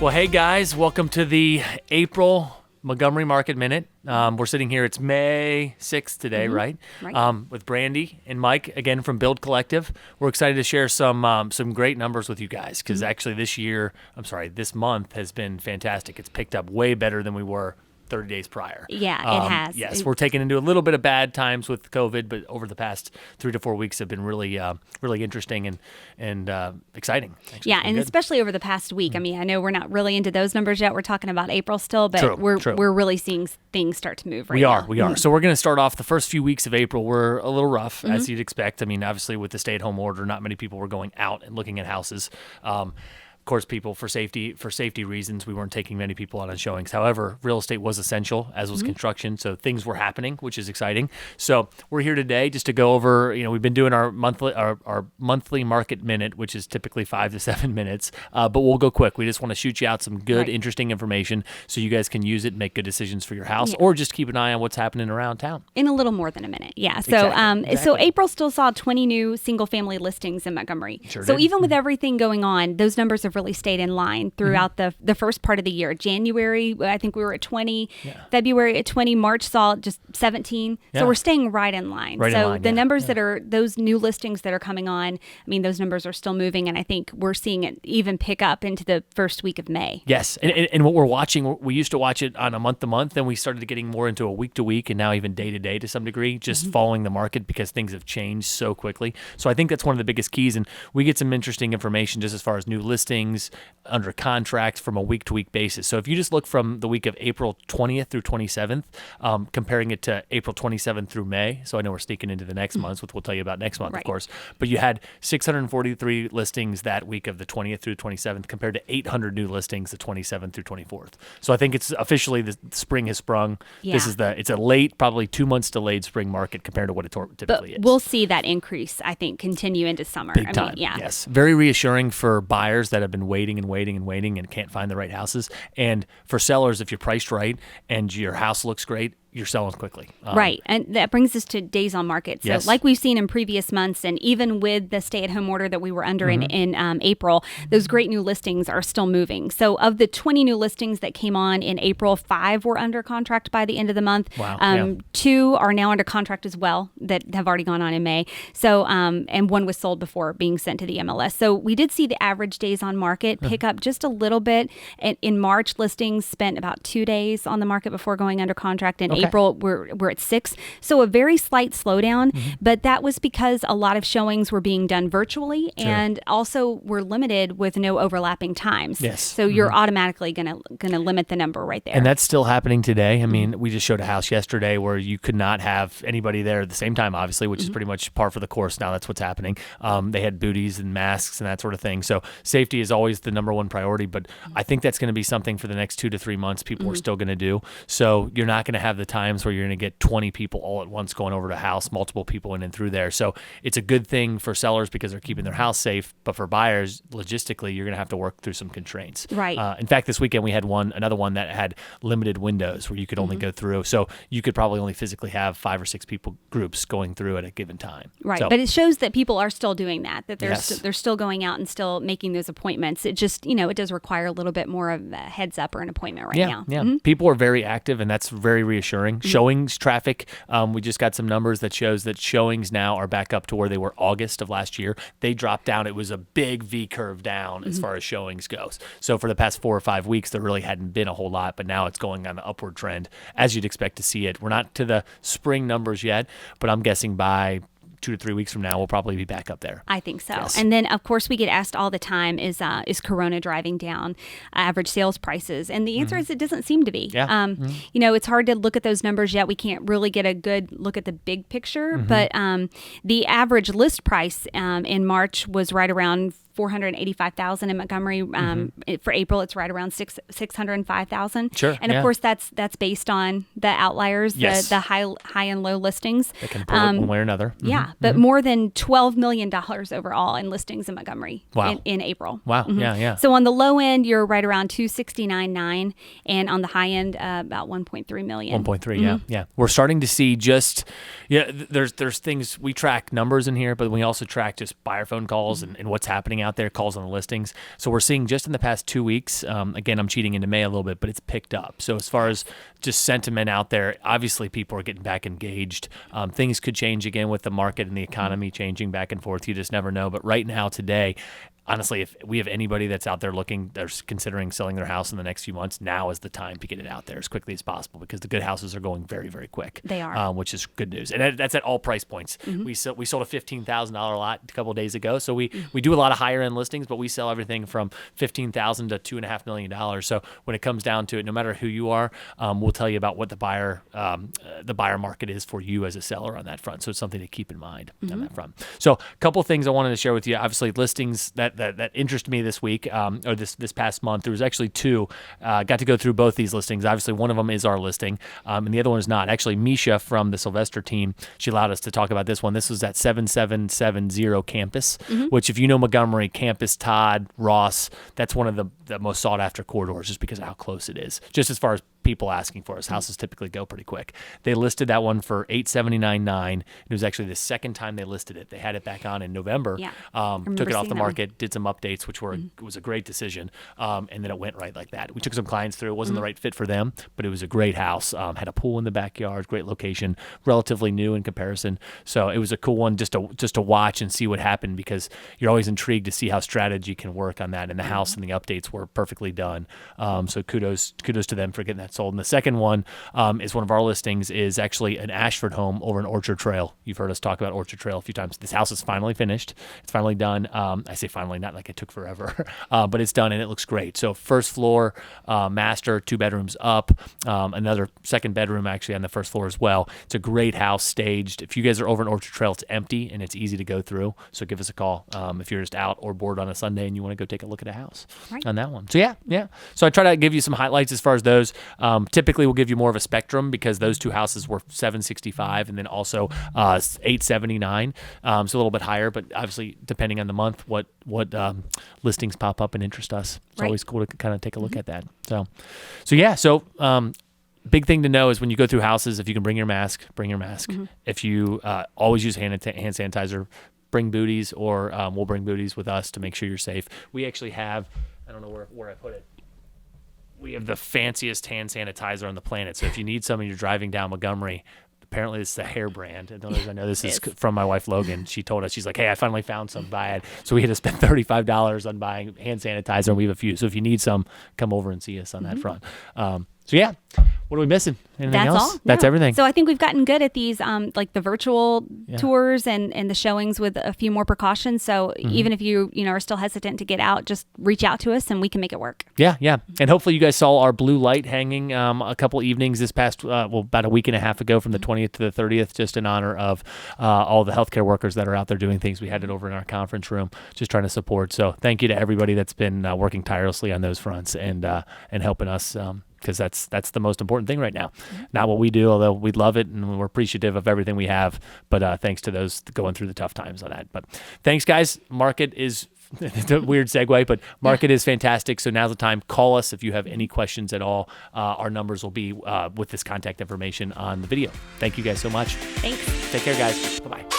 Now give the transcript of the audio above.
Well, hey guys, welcome to the April Montgomery Market Minute. We're sitting here, it's May 6th today, right? With Brandy and Mike, again from Build Collective. We're excited to share some great numbers with you guys because actually this month has been fantastic. It's picked up way better than we were 30 days prior. Yeah, it has. Yes, we're taking into a little bit of bad times with COVID, but over the past 3 to 4 weeks have been really interesting and exciting. Actually, yeah, and especially over the past week. I mean, I know we're not really into those numbers yet. We're talking about April still, but we're really seeing things start to move right now. We are. So we're going to start off the first few weeks of April. We're a little rough, as you'd expect. I mean, obviously with the stay-at-home order, not many people were going out and looking at houses. Of course, people for safety reasons, we weren't taking many people out on showings. However, real estate was essential, as was construction, so things were happening, which is exciting. So we're here today just to go over. We've been doing our monthly market minute, which is typically 5 to 7 minutes, but we'll go quick. We just want to shoot you out some good, interesting information so you guys can use it, and make good decisions for your house, or just keep an eye on what's happening around town. In a little more than a minute, yeah. So, Exactly. So April still saw 20 new single-family listings in Montgomery. Sure so did. even with everything going on, those numbers have really stayed in line throughout the first part of the year. January, I think we were at 20. February at 20. March saw just 17. So we're staying right in line. The numbers that are those new listings that are coming on, I mean, those numbers are still moving, and I think we're seeing it even pick up into the first week of May. Yes, and what we're watching, we used to watch it on a month-to-month, then we started getting more into a week-to-week, and now even day-to-day to some degree, just following the market because things have changed so quickly. So I think that's one of the biggest keys, and we get some interesting information just as far as new listings, under contract from a week-to-week basis. So if you just look from the week of April 20th through 27th, comparing it to April 27th through May, so I know we're sneaking into the next month, which we'll tell you about next month, of course, but you had 643 listings that week of the 20th through 27th compared to 800 new listings the 27th through 24th. So I think it's officially the spring has sprung. Yeah. It's a late, probably 2 months delayed spring market compared to what it typically is. We'll see that increase, I think, continue into summer. Big time. Yes. Very reassuring for buyers that have been waiting and can't find the right houses. And for sellers, if you're priced right and your house looks great, you're selling quickly. Right. And that brings us to days on market. So like we've seen in previous months, and even with the stay-at-home order that we were under in April, those great new listings are still moving. So of the 20 new listings that came on in April, 5 were under contract by the end of the month. Wow. 2 are now under contract as well that have already gone on in May. So and 1 was sold before being sent to the MLS. So we did see the average days on market pick up just a little bit. In March, listings spent about 2 days on the market before going under contract. In April, we're at 6. So a very slight slowdown, but that was because a lot of showings were being done virtually and also were limited with no overlapping times. Yes. So you're automatically going to limit the number right there. And that's still happening today. I mean, we just showed a house yesterday where you could not have anybody there at the same time, obviously, which is pretty much par for the course now. That's what's happening. They had booties and masks and that sort of thing. So safety is always the number one priority, but I think that's going to be something for the next 2 to 3 months people are still going to do. So you're not going to have the times where you're going to get 20 people all at once going over to a house, multiple people in and through there. So it's a good thing for sellers because they're keeping their house safe, but for buyers, logistically, you're going to have to work through some constraints. Right. In fact, this weekend we had another one that had limited windows where you could only go through. So you could probably only physically have 5 or 6 people groups going through at a given time. Right. So, but it shows that people are still doing that they're still going out and still making those appointments. It just, it does require a little bit more of a heads up or an appointment now. Yeah. People are very active, and that's very reassuring. Showings traffic, we just got some numbers that shows that showings now are back up to where they were August of last year. They dropped down. It was a big V curve down as far as showings goes. So for the past 4 or 5 weeks, there really hadn't been a whole lot, but now it's going on an upward trend as you'd expect to see it. We're not to the spring numbers yet, but I'm guessing by 2 to 3 weeks from now, we'll probably be back up there. I think so. Yes. And then, of course, we get asked all the time, is Corona driving down average sales prices? And the answer is it doesn't seem to be. Yeah. It's hard to look at those numbers yet. We can't really get a good look at the big picture, but the average list price in March was right around $485,000 in Montgomery. For April, it's right around $605,000. Sure. And of course, that's based on the outliers, the high and low listings. That can pull it one way or another. Yeah, but more than $12 million overall in listings in Montgomery in April. Wow. Yeah. So on the low end, you're right around $269,900, and on the high end, about $1.3 million. 1.3, yeah. We're starting to see there's things, we track numbers in here, but we also track just buyer phone calls and what's happening out there, calls on the listings. So we're seeing just in the past 2 weeks, again, I'm cheating into May a little bit, but it's picked up. So as far as just sentiment out there, obviously people are getting back engaged. Things could change again with the market and the economy changing back and forth. You just never know. But right now, today, honestly, if we have anybody that's out there looking, they're considering selling their house in the next few months, now is the time to get it out there as quickly as possible because the good houses are going very, very quick. They are. Which is good news. And that's at all price points. We sold a $15,000 lot a couple of days ago. So we do a lot of higher end listings, but we sell everything from $15,000 to $2.5 million. So when it comes down to it, no matter who you are, we'll tell you about what the buyer market is for you as a seller on that front. So it's something to keep in mind on that front. So a couple of things I wanted to share with you. Obviously, listings that interested me this week or this past month. There was actually two. Got to go through both these listings. Obviously, one of them is our listing, and the other one is not. Actually, Misha from the Sylvester team, she allowed us to talk about this one. This was at 7770 Campus, which if you know Montgomery, Campus, Todd, Ross, that's one of the most sought after corridors just because of how close it is. Just as far as people asking for us. Houses typically go pretty quick. They listed that one for $879,900. It was actually the second time they listed it. They had it back on in November. Yeah. Took it off the market, did some updates, which was a great decision. And then it went right like that. We took some clients through. It wasn't the right fit for them, but it was a great house. Had a pool in the backyard, great location, relatively new in comparison. So it was a cool one just to watch and see what happened because you're always intrigued to see how strategy can work on that. And the house and the updates were perfectly done. So kudos to them for getting that sold. And the second one is one of our listings is actually an Ashford home over in Orchard Trail. You've heard us talk about Orchard Trail a few times. This house is finally finished. It's finally done. I say finally, not like it took forever, but it's done and it looks great. So first floor, master, 2 bedrooms up, another second bedroom actually on the first floor as well. It's a great house staged. If you guys are over in Orchard Trail, it's empty and it's easy to go through. So give us a call if you're just out or bored on a Sunday and you want to go take a look at a house on that one. So yeah. So I try to give you some highlights as far as those. Typically, we'll give you more of a spectrum because those two houses were $765 and then also $879. So a little bit higher, but obviously depending on the month, what listings pop up and interest us. It's always cool to kind of take a look at that. So big thing to know is when you go through houses, if you can bring your mask, bring your mask. If you always use hand sanitizer, bring booties, or we'll bring booties with us to make sure you're safe. We actually have, I don't know where I put it. We have the fanciest hand sanitizer on the planet. So if you need some and you're driving down Montgomery, apparently this is a hair brand. I know this is from my wife, Logan. She told us, she's like, hey, I finally found some, buy it. So we had to spend $35 on buying hand sanitizer and we have a few. So if you need some, come over and see us on that front. What are we missing? Anything else? All. That's everything. So I think we've gotten good at these, like the virtual tours and the showings with a few more precautions. So even if you are still hesitant to get out, just reach out to us and we can make it work. Yeah. And hopefully you guys saw our blue light hanging a couple evenings this past, about a week and a half ago from the 20th to the 30th, just in honor of all the healthcare workers that are out there doing things. We had it over in our conference room, just trying to support. So thank you to everybody that's been working tirelessly on those fronts and helping us. Because that's the most important thing right now. Not what we do, although we love it and we're appreciative of everything we have. But thanks to those going through the tough times on that. But thanks, guys. Market is it's a weird segue, but market is fantastic. So now's the time. Call us if you have any questions at all. Our numbers will be with this contact information on the video. Thank you guys so much. Thanks. Take care, guys. Bye-bye.